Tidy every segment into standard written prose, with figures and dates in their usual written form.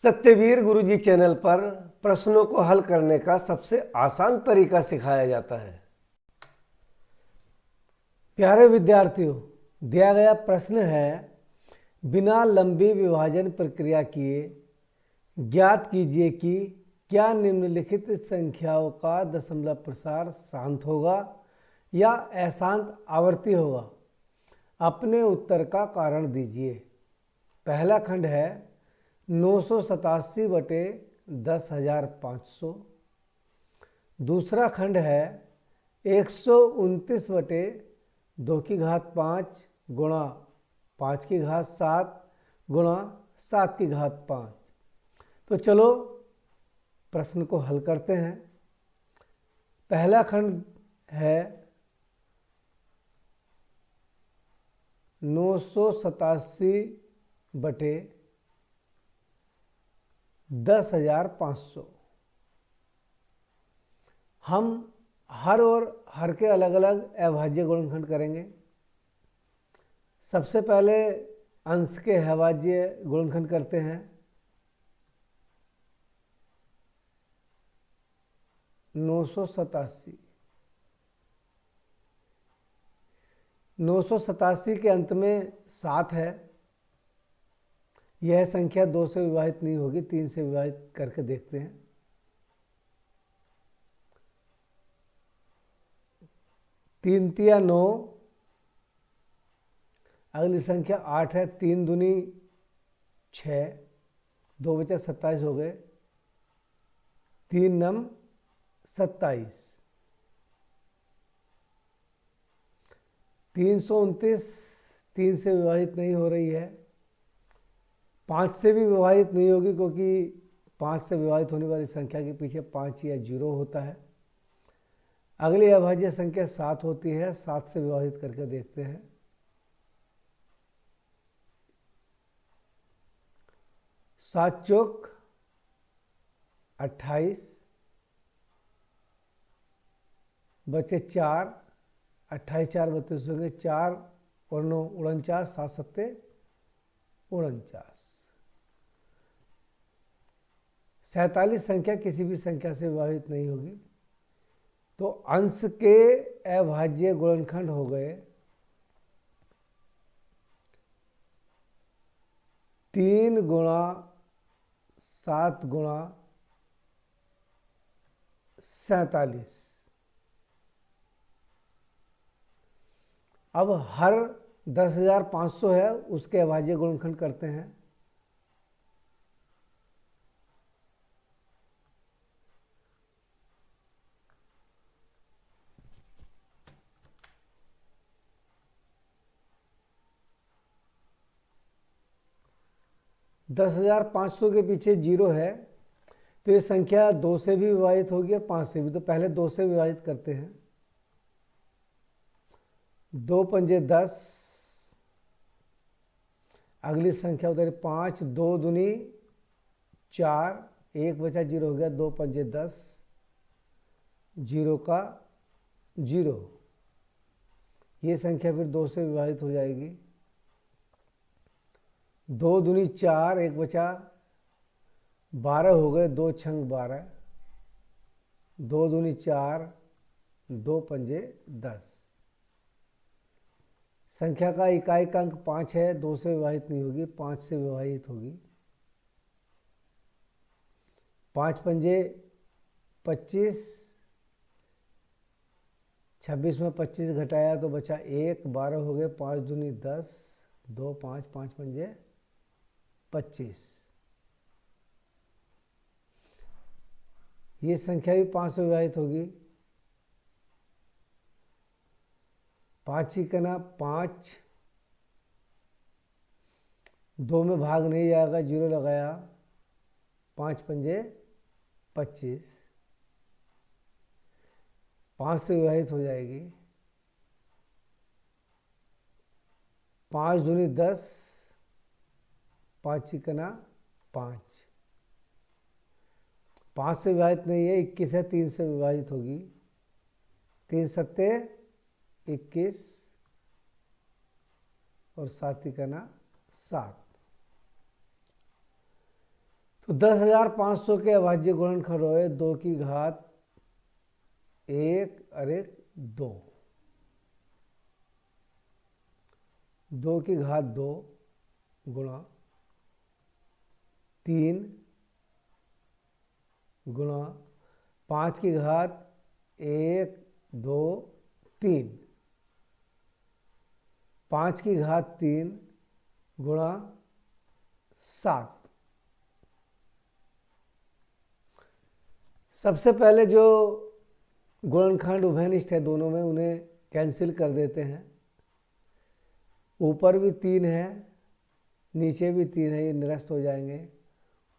सत्यवीर गुरुजी channel पर प्रश्नों को हल करने का सबसे आसान तरीका सिखाया जाता है। प्यारे विद्यार्थियों, दिया गया प्रश्न है, बिना लंबी विभाजन प्रक्रिया किए ज्ञात कीजिए कि क्या निम्नलिखित संख्याओं का दशमलव प्रसार शांत होगा या अशांत आवर्ती होगा। अपने उत्तर का कारण दीजिए। पहला खंड है 987 बटे 10,500। दूसरा खंड है 129 बटे 2 की घात 5 गुणा 5 की घात 7 गुणा 7 की घात 5। तो चलो प्रश्न को हल करते हैं। पहला खंड है 987 बटे 10,500। हम हर और हर के अलग अलग अभाज्य गुणनखंड करेंगे। सबसे पहले अंश के अभाज्य गुणनखंड करते हैं। 987 के अंत में 7 है। यह संख्या 2 से विभाजित नहीं होगी, 3 से विभाजित करके देखते हैं। 3 तिया 9। अगली संख्या 8 है। 3 दूनी 6, 2 बचा 27 हो गए। 3 नम 27। 329 3 से विभाजित नहीं हो रही है, 5 से भी विभाजित नहीं होगी, क्योंकि 5 से विभाजित होने वाली संख्या के पीछे 5 या 0 होता है। अगली अभाज्य संख्या 7 होती है। 7 से विभाजित करके देखते हैं। 7 चौक 28 बचे 4, 28 4 32 होंगे। 4 और 9 49, 7 सत्ते 49। 47 संख्या किसी भी संख्या से विभाजित नहीं होगी, तो अंश के अभाज्य गुणनखंड हो गए 3 गुणा 7 गुणा 47। अब हर 10,500 है, उसके अभाज्य गुणनखंड करते हैं। 10,500 के पीछे 0 है, तो ये संख्या 2 से भी विभाजित होगी और 5 से भी। तो पहले 2 से विभाजित करते हैं। 2 पंजे 10। अगली संख्या उधर 5, 2 दूनी 4, 1 बचा 0 हो गया। 2 पंजे 10, 0 का 0। ये संख्या फिर 2 से विभाजित हो जाएगी। 2 दूनी 4, 1 बचा 12 हो गए। 2 छंग 12, 2 दूनी 4, 2 पंजे 10। संख्या का इकाई का अंक 5 है, 2 से विभाजित नहीं होगी, 5 से विभाजित होगी। 5 पंजे 25, 26 में 25 घटाया तो बचा 1, 12 हो गए। 5 दूनी 10, 2 5, 5 पंजे 25। ये संख्या भी 5 से विभाजित होगी। 5 ही करना 5, 2 में भाग नहीं जाएगा, 0 लगाया। 5 पंजे 25, 5 से विभाजित हो जाएगी। 5 दूनी 10, 5 ही करना 5। 5 से विभाजित नहीं है, 21 है, 3 से विभाजित होगी। 3 सत्ते 21 और 7 ही करना 7। तो 10,500 के अभाज्य गुणनखंड हुए 2 की घात 1 अरे 2, 2 की घात 2 गुणा 3 गुणा 5 की घात 1 2 3, 5 की घात 3 गुणा 7। सबसे पहले जो गुणनखंड उभयनिष्ठ है दोनों में, उन्हें कैंसिल कर देते हैं। ऊपर भी 3 है, नीचे भी 3 है, ये निरस्त हो जाएंगे।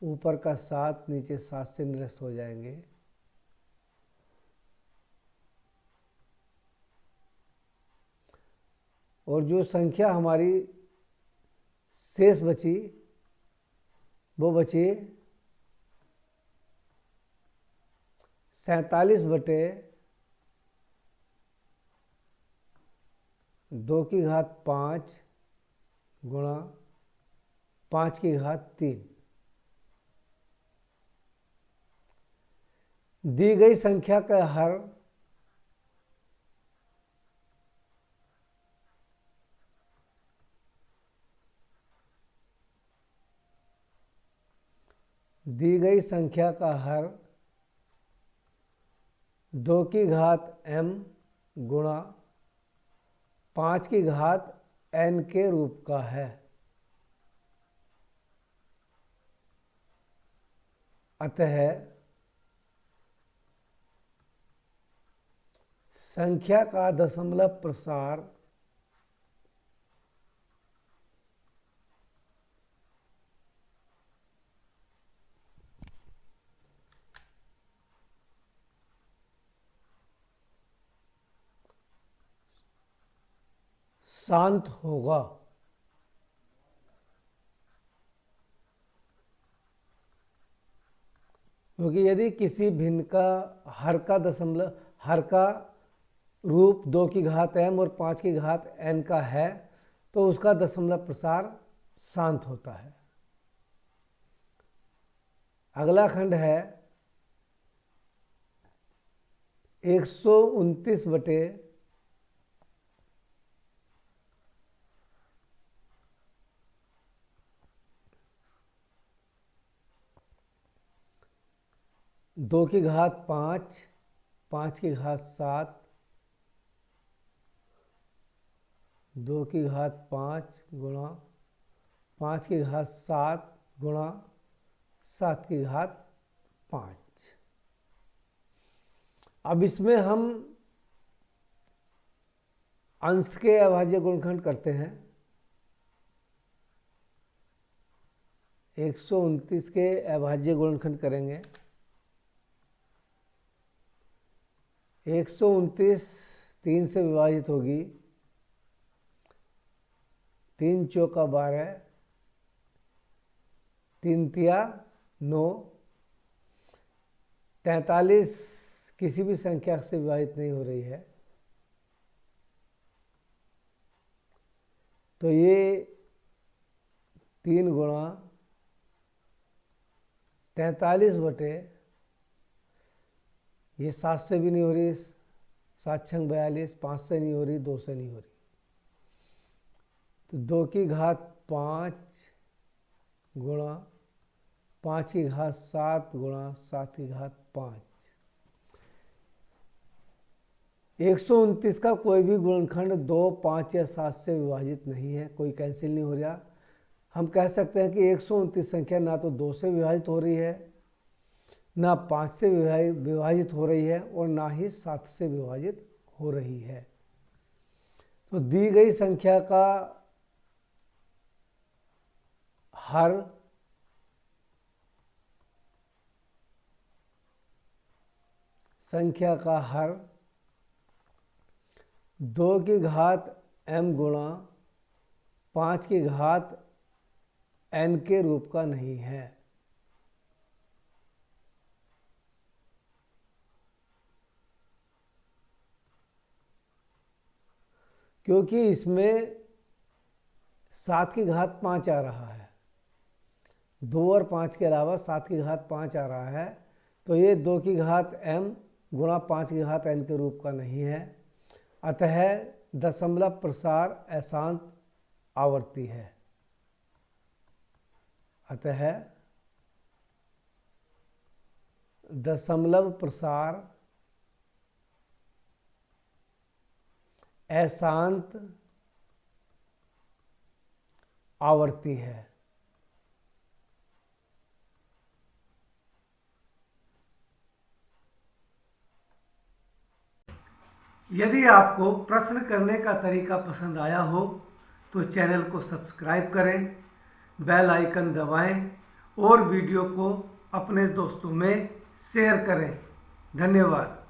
ऊपर का 7 नीचे 7 से निरस्त हो जाएंगे। और जो संख्या हमारी शेष बची वो बची 47 बटे 2 की घात 5 गुणा 5 की घात 3। दी गई संख्या का हर दी गई संख्या का हर 2 की घात m गुणा 5 की घात n के रूप का है। अतः संख्या का दशमलव प्रसार शांत होगा। क्योंकि यदि किसी भिन्न का हर का रूप 2 की घात m और 5 की घात n का है तो उसका दशमलव प्रसार शांत होता है। अगला खंड है 129 बटे 2 की घात 5, 5 की घात 7, 2 की घात 5 गुणा 5 की घात 7 गुणा 7 की घात 5। अब इसमें हम अंश के अभाज्य गुणनखंड करते हैं। 129 के अभाज्य गुणनखंड करेंगे। 129 3 से विभाजित होगी, 3 चौका 12, 3 तिया 9, 43 किसी भी संख्या से विभाजित नहीं हो रही है, तो ये 3 गुणा 43 बटे, ये 7 से भी नहीं हो रही, 7 छंग 42, 5 से नहीं हो रही, 2 से नहीं हो रही, तो 2 की घात 5 गुणा 5 की घात 7 गुणा 7 की घात 5। 129 का कोई भी गुणनखंड 2, 5 या 7 से विभाजित नहीं है, कोई कैंसिल नहीं हो रहा। हम कह सकते हैं कि 129 संख्या ना तो 2 से विभाजित हो रही है, ना 5 से विभाजित हो रही है, और ना ही 7 से विभाजित हो रही है। तो दी गई संख्या का हर संख्या का हर 2 की घात m गुणा 5 की घात n के रूप का नहीं है। क्योंकि इसमें 7 की घात 5 आ रहा है, 2 और 5 के अलावा 7 की घात 5 आ रहा है, तो ये 2 की घात m गुणा 5 की घात n के रूप का नहीं है। अतः दशमलव प्रसार अशांत आवर्ती है। अतः दशमलव प्रसार अशांत आवर्ती है। यदि आपको प्रश्न करने का तरीका पसंद आया हो तो चैनल को सब्सक्राइब करें, बेल आइकन दबाएं और वीडियो को अपने दोस्तों में शेयर करें। धन्यवाद।